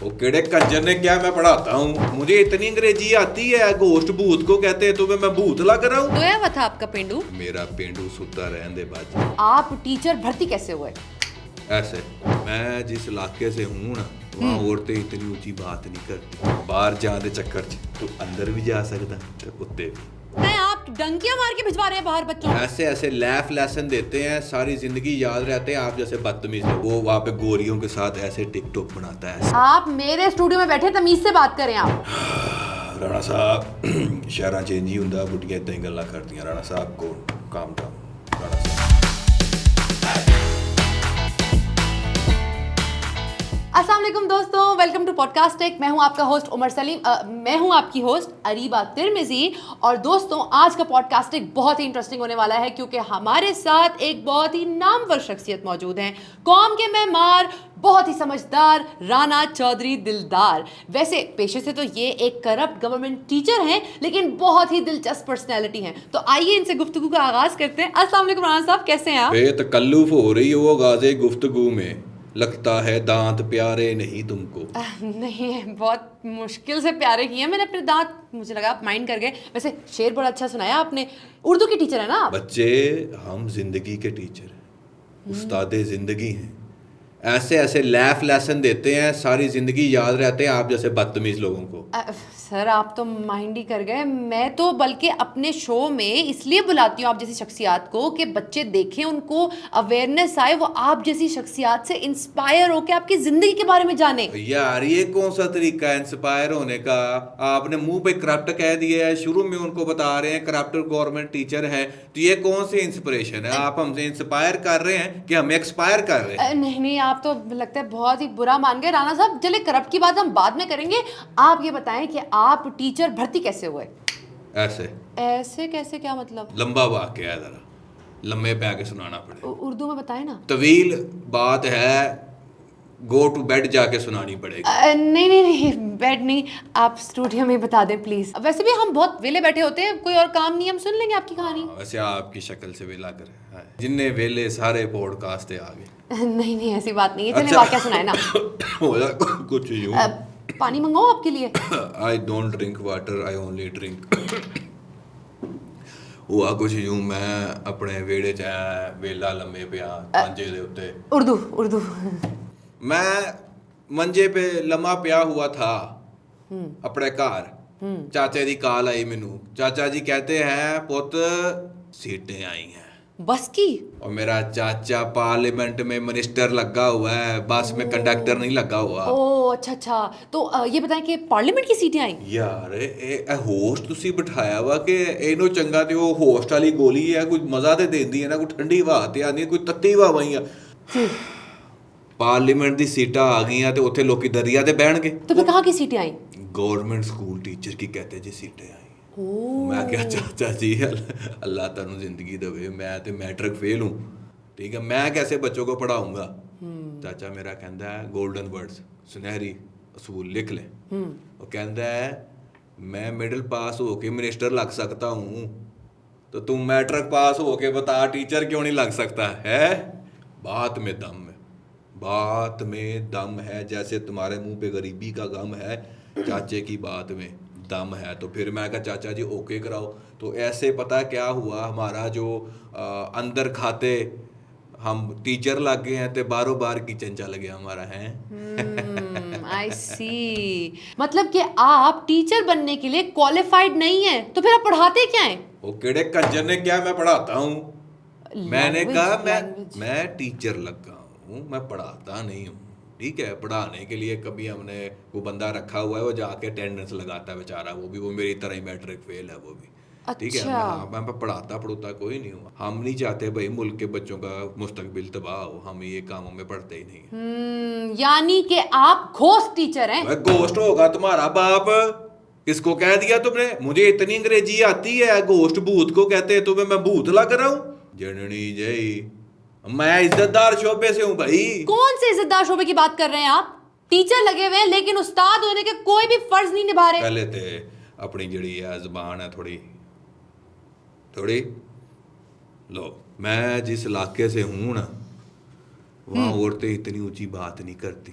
वो केड़े कंजर ने क्या मैं पढ़ाता हूँ, मुझे इतनी अंग्रेजी आती है। गोश्त भूत को कहते हैं, तुम्हें मैं भूत लग रहा हूँ। सोया हुआ था आपका पेंडू? मेरा पेंडू सुता रहने दे बाजी। आप टीचर भर्ती कैसे हुए? ऐसे मैं जिस इलाके से हूँ ना, वहाँ औरतें इतनी ऊंची बात नहीं करती। बाहर जाने चक्कर च तो अंदर भी जा सकता तो कुत्ते भी। नहीं, आप डंकियां मार के भिजवा रहे हैं बाहर बच्चों को। ऐसे ऐसे लैफ लेसन देते हैं, सारी जिंदगी याद रहते हैं। आप जैसे बदतमीज लोग, वो वहाँ पे गोरियों के साथ ऐसे टिकटॉक बनाता है। आप मेरे स्टूडियो में बैठे, तमीज से बात करें आप। राणा साहब शहर चेंज ही होंगे, बुढ़िया इतना ही गल्ला करती राणा साहब को काम था। राणा साहब अस्सलाम वालेकुम दोस्तों, वेलकम टू पॉडकास्ट टेक। मैं हूं आपका होस्ट उमर सलीम। मैं हूं आपकी होस्ट अरीबा तिरमिजी। और दोस्तों, आज का पॉडकास्ट टेक बहुत ही इंटरेस्टिंग होने वाला है क्योंकि हमारे साथ एक बहुत ही नामवर शख्सियत मौजूद हैं। कौम के मेहमान, बहुत ही समझदार राना चौधरी दिलदार। वैसे पेशे से तो ये एक करप्ट गवर्नमेंट टीचर हैं, लेकिन बहुत ही दिलचस्प पर्सनैलिटी हैं। तो आइए इनसे गुफ्तगू का आगाज करते हैं। अस्सलाम वालेकुम राना साहब, कैसे हैं आप? बेतकल्लुफ हो रही हो गाज़े गुफ्तगू में, लगता है दांत प्यारे नहीं तुमको। नहीं, बहुत मुश्किल से प्यारे किए हैं मैंने अपने दांत। मुझे लगा आप माइंड कर गए। वैसे शेर बड़ा अच्छा सुनाया आपने। उर्दू की टीचर है ना आप? बच्चे, हम जिंदगी के टीचर हैं, उस्तादे जिंदगी हैं। ऐसे ऐसे लैफ लेसन देते हैं, सारी जिंदगी याद रहते हैं आप जैसे बदतमीज लोगों को। सर, आप तो माइंड ही कर गए। मैं तो बल्कि अपने शो में इसलिए बुलाती हूँ आप जैसी शख्सियात को कि बच्चे देखें, उनको अवेयरनेस आए, वो आप जैसी शख्सियात से इंस्पायर होकर आपकी जिंदगी के बारे में जाने। यार ये कौन सा तरीका है इंस्पायर होने का? आपने मुंह पे करप्ट कह दिया है, शुरू में उनको बता रहे हैं करप्ट गवर्नमेंट टीचर है, तो ये कौन सी इंस्पिरेशन है? आप हमसे इंस्पायर कर रहे हैं कि हम एक्सपायर कर रहे हैं? नहीं, आप तो लगता है बहुत ही बुरा मान गए राना साहब। चलिए, करप्ट की बात हम बाद में करेंगे। आप ये बताएं कि आप टीचर भर्ती कैसे हुए? ऐसे कैसे, क्या मतलब? लंबा वाकया है, जरा लंबे पे आके सुनाना पड़ेगा। उर्दू में बताएं ना। तवील बात है, गो टू बेड जाके सुनानी पड़ेगी। नहीं, बेड नहीं, आप स्टूडियो में बता दें प्लीज। वैसे भी हम बहुत वेले बैठे होते हैं, कोई और काम नहीं, हम सुन लेंगे आपकी कहानी। वैसे आपकी शक्ल से वेला करे, जिन्ने वेले सारे पॉडकास्ट आ गए। नहीं, ऐसी बात नहीं है। चलिए वाकया सुनाए ना। कुछ यूं। पानी मंगाओ आपके लिए? I don't drink water, I only drink. हुआ कुछ यूं, मैं अपने वेड़े च वेला लम्बे पिया मंजे दे उत्ते। उर्दू। मैं मंजे पे लम्मा पिया हुआ था अपने घर। चाचा जी कॉल आई मैनू। चाचा जी कहते हैं, पुत सीटें आई हैं बस की। और मेरा चाचा पार्लियामेंट में मिनिस्टर लगा हुआ है, बस में कंडक्टर नहीं लगा हुआ। ओ अच्छा। तो ये बताएं कि पार्लियामेंट की सीटें आई? यार ए होस्ट तुसी बिठाया वा कि ਇਹਨੂੰ ਚੰਗਾ ਤੇ ਉਹ ਹੋਸਟ ਵਾਲੀ ਗੋਲੀ ਹੈ, ਕੋਈ ਮਜ਼ਾ ਤੇ ਦਿੰਦੀ ਹੈ ਨਾ, ਕੋਈ ਠੰਡੀ ਹਵਾ ਤੇ ਆਉਂਦੀ ਹੈ, ਕੋਈ ਤੱਤੀ ਹਵਾ ਵਈਆਂ। ਪਾਰਲੀਮੈਂਟ ਦੀ ਸੀਟਾਂ ਆ ਗਈਆਂ ਤੇ ਉੱਥੇ ਲੋਕੀ ਦਰਿਆ ਤੇ ਬਹਿਣਗੇ। तो फिर कहाँ की सीटें आई? गवर्नमेंट स्कूल टीचर की कहते जी सीटें आई। मैं क्या, चाचा जी अल्लाह तुहानू जिंदगी देवे, मैं तो मैट्रिक फेल हूँ, ठीक है, मैं कैसे बच्चों को पढ़ाऊंगा? चाचा मेरा कहता है गोल्डन वर्ड्स, सुनहरी असूल लिख ले। वो कहता है, मैं मिडिल पास होके मिनिस्टर लग सकता हूँ, तो तुम मैट्रिक पास होके बता टीचर क्यों नहीं लग सकता है? बात में दम है, बात में दम है। जैसे तुम्हारे मुंह पे गरीबी का गम है, चाचे की बात में दम है। तो फिर मैं कहा, चाचा जी ओके कराओ। तो ऐसे पता क्या हुआ, हमारा जो अंदर खाते हम टीचर लग गए हैं, तो बारों बार किचन चल गया हमारा है। आई सी। मतलब कि आप टीचर बनने के लिए क्वालिफाइड नहीं है, तो फिर आप पढ़ाते क्या हैं? वो केड़े कंजर ने क्या मैं पढ़ाता हूँ? मैंने कहा मैं टीचर लगा हूँ, मैं पढ़ाता नहीं हूँ, ठीक है। पढ़ाने के लिए कभी हमने वो बंदा रखा हुआ है, वो जाके अटेंडेंस लगाता है बेचारा, वो मेरी तरह ही मैट्रिक फेल है वो भी, ठीक है। मैं पढ़ाता कोई नहीं हूँ। हम नहीं चाहते भाई मुल्क के बच्चों का मुस्तकबिल तबाह हो, हम ये कामों में पढ़ते ही नहीं। यानी कि आप घोस्ट टीचर हैं? घोस्ट होगा तुम्हारा बाप। किसको कह दिया तुमने? मुझे इतनी अंग्रेजी आती है, घोस्ट भूत को कहते हैं, तुम्हें मैं भूत लग रहा हूँ? जननी जय, मैं इज्जतदार शोबे से हूँ भाई। कौन से इज्जतदार शोबे की बात कर रहे हैं आप? टीचर लगे हुए हैं, लेकिन उस्ताद होने के कोई भी फर्ज नहीं निभा रहे। पहले थे अपनी जड़ी है ज़बान है थोड़ी लो। मैं जिस इलाके से हूँ ना, वहाँ औरतें इतनी ऊंची बात नहीं करती।